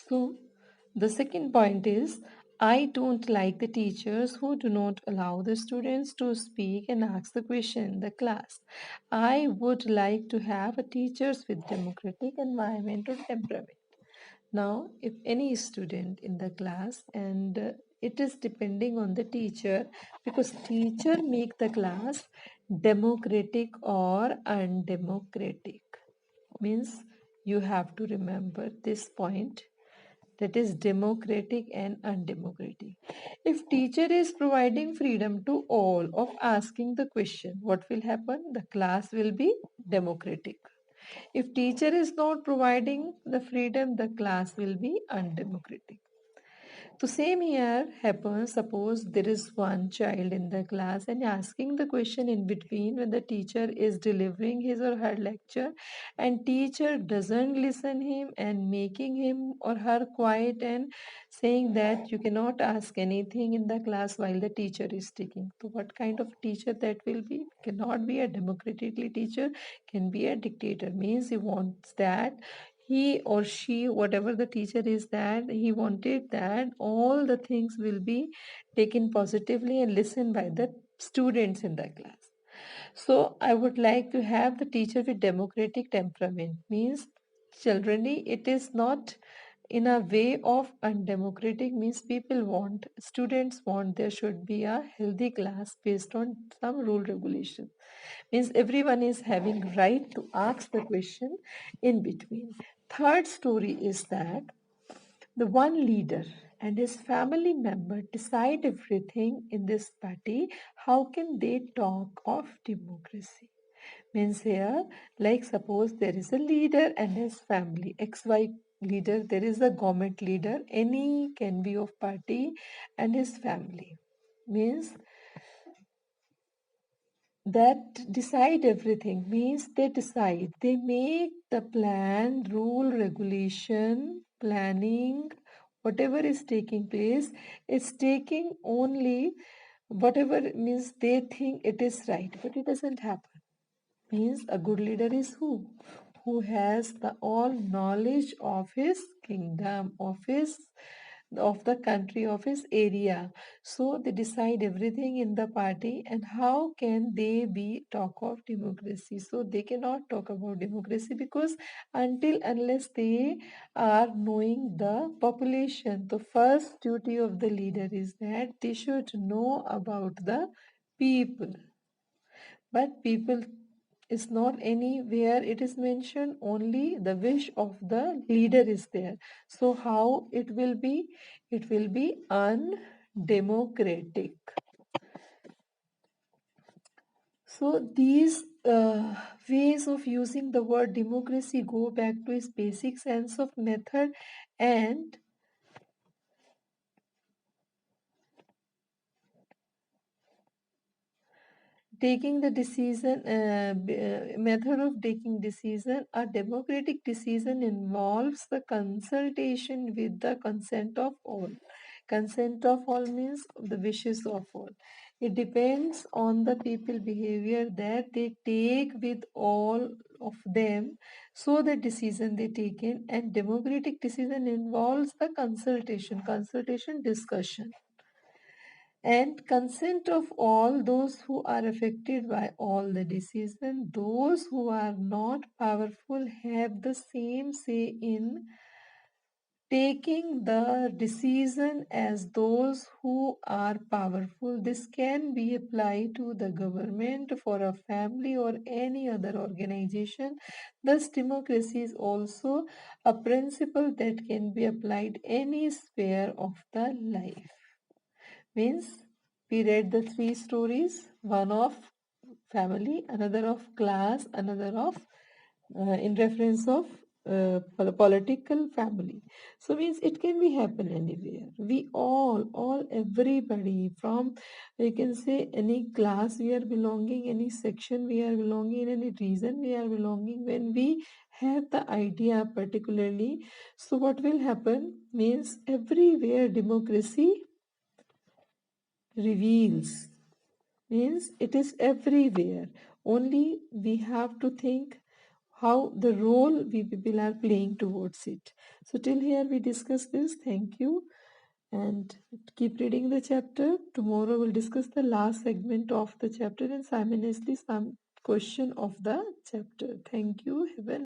So, the second point is I don't like the teachers who do not allow the students to speak and ask the question in the class. I would like to have a teachers with democratic environment or temperament. Now, if any student in the class and it is depending on the teacher because teacher make the class democratic or undemocratic means you have to remember this point, that is democratic and undemocratic. If teacher is providing freedom to all of asking the question, what will happen? The class will be democratic. If teacher is not providing the freedom, the class will be undemocratic. So same here happens. Suppose there is one child in the class and asking the question in between when the teacher is delivering his or her lecture and teacher doesn't listen him and making him or her quiet and saying that you cannot ask anything in the class while the teacher is speaking. So what kind of teacher that will be? Cannot be a democratically teacher, can be a dictator. Means he wants that he or she, whatever the teacher is, that he wanted that all the things will be taken positively and listened by the students in the class. So I would like to have the teacher with democratic temperament. Means generally it is not in a way of undemocratic, means people want, students want there should be a healthy class based on some rule regulation, means everyone is having right to ask the question in between. Third story is that the one leader and his family member decide everything in this party. How can they talk of democracy? Means here, like suppose there is a leader and his family, XY leader, there is a government leader, any can be of party and his family. Means that decide everything, means they decide, they make the plan, rule, regulation, planning, whatever is taking place is taking only whatever, means they think it is right, but it doesn't happen. Means a good leader is who has the all knowledge of his kingdom, of the country, of his area. So they decide everything in the party, and how can they be talk of democracy? So they cannot talk about democracy because until unless they are knowing the population. The first duty of the leader is that they should know about the people, but people is not anywhere it is mentioned, only the wish of the leader is there. So how it will be? It will be undemocratic. So these ways of using the word democracy go back to its basic sense of method and taking the decision, method of taking decision. A democratic decision involves the consultation with the consent of all. Consent of all means the wishes of all. It depends on the people behavior that they take with all of them, so the decision they taken. And democratic decision involves the consultation, discussion and consent of all those who are affected by all the decision. Those who are not powerful have the same say in taking the decision as those who are powerful. This can be applied to the government, for a family, or any other organization. Thus, democracy is also a principle that can be applied any sphere of the life. Means we read the three stories, one of family, another of class, another of in reference of political family. So means it can be happen anywhere. We all everybody, from you can say any class we are belonging, any section we are belonging, any region we are belonging, when we have the idea particularly, so what will happen? Means everywhere democracy reveals, means it is everywhere. Only we have to think how the role we people are playing towards it. So till here we discuss this. Thank you, and keep reading the chapter. Tomorrow we'll discuss the last segment of the chapter and simultaneously some question of the chapter. Thank you. Have a